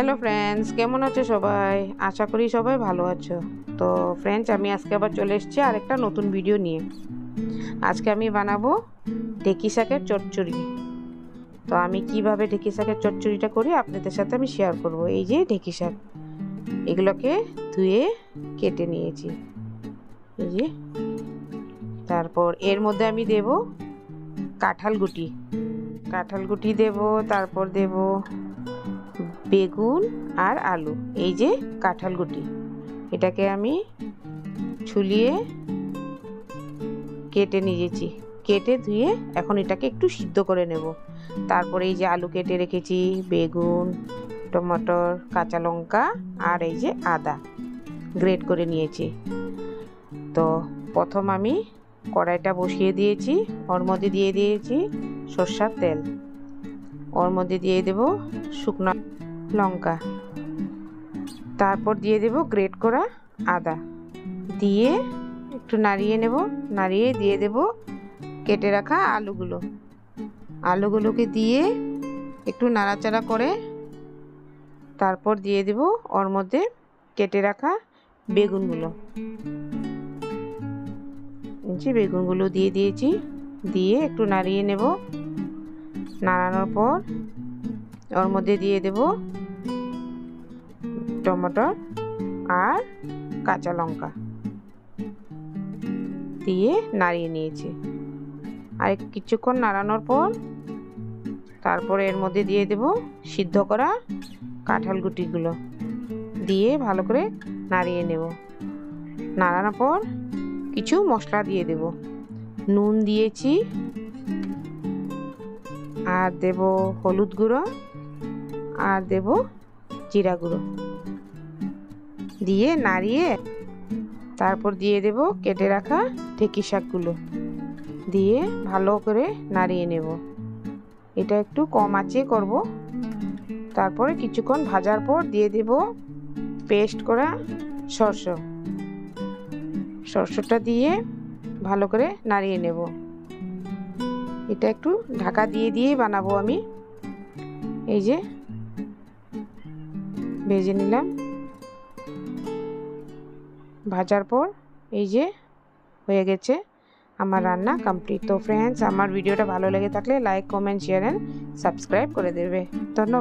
Hello friends, কেমন আছো সবাই? আশা করি সবাই ভালো আছো। তো ফ্রেন্ডস, আমি আজকে আবার চলে এসেছি আরেকটা নতুন ভিডিও নিয়ে। আজকে আমি বানাবো ঢেঁকি শাকের চচ্চড়ি। তো আমি কিভাবে ঢেঁকি শাকের চচ্চড়িটা করি আপনাদের সাথে আমি শেয়ার করব। এই যে ঢেঁকি শাক, এগুলোকে ধুয়ে কেটে নিয়েছি, এই যে। তারপর এর মধ্যে আমি দেব কাঁঠাল গুটি দেব, তারপর দেব বেগুন আর আলু। এই যে কাঁঠাল গুটি, এটাকে আমি ছুলিয়ে কেটে নিয়েছি, কেটে ধুয়ে এখন এটাকে একটু সিদ্ধ করে নেব। তারপরে এই যে আলু কেটে রেখেছি, বেগুন, টমেটোর, কাঁচা লঙ্কা আর এই যে আদা গ্রেট করে নিয়েছি। তো প্রথম আমি কড়াইটা বসিয়ে দিয়েছি, ওর মধ্যে দিয়ে দিয়েছি সরষের তেল, ওর মধ্যে দিয়ে দেব শুকনো লঙ্কা, তারপর দিয়ে দেব গ্রেট করা আদা, দিয়ে একটু নাড়িয়ে নেব। নাড়িয়ে দিয়ে দেব কেটে রাখা আলুগুলোকে দিয়ে একটু নাড়াচাড়া করে তারপর দিয়ে দেব ওর মধ্যে কেটে রাখা বেগুনগুলো। বেগুনগুলো দিয়ে দিয়েছি, দিয়ে একটু নাড়িয়ে নেব। নাড়ানোর পর ওর মধ্যে দিয়ে দেব টমেটো আর কাঁচা লঙ্কা দিয়ে নাড়িয়ে নিয়েছি। আর কিছুক্ষণ নাড়ানোর পর তারপরে এর মধ্যে দিয়ে দেব সিদ্ধ করা কাঁঠাল গুটিগুলো, দিয়ে ভালো করে নাড়িয়ে নেব। নাড়ানোর পর কিছু মশলা দিয়ে দেব, নুন দিয়েছি, আর দেব হলুদ গুঁড়ো, আর দেব জিরা গুঁড়ো, দিয়ে নাড়িয়ে তারপর দিয়ে দেব কেটে রাখা ঢেঁকি শাকগুলো, দিয়ে ভালো করে নাড়িয়ে নেব। এটা একটু কম আঁচে করব। তারপরে কিছুক্ষণ ভাজার পর দিয়ে দেব পেস্ট করা সরষেটা দিয়ে ভালো করে নাড়িয়ে নেব। এটা একটু ঢাকা দিয়ে বানাবো আমি। এই যে ভেজে নিলাম, ভাজার পর এই যে হয়ে গেছে আমার রান্না কমপ্লিট। তো ফ্রেন্ডস, আমার ভিডিওটা ভালো লেগে থাকলে like, comment, share and subscribe করে দেবে। ধন্যবাদ।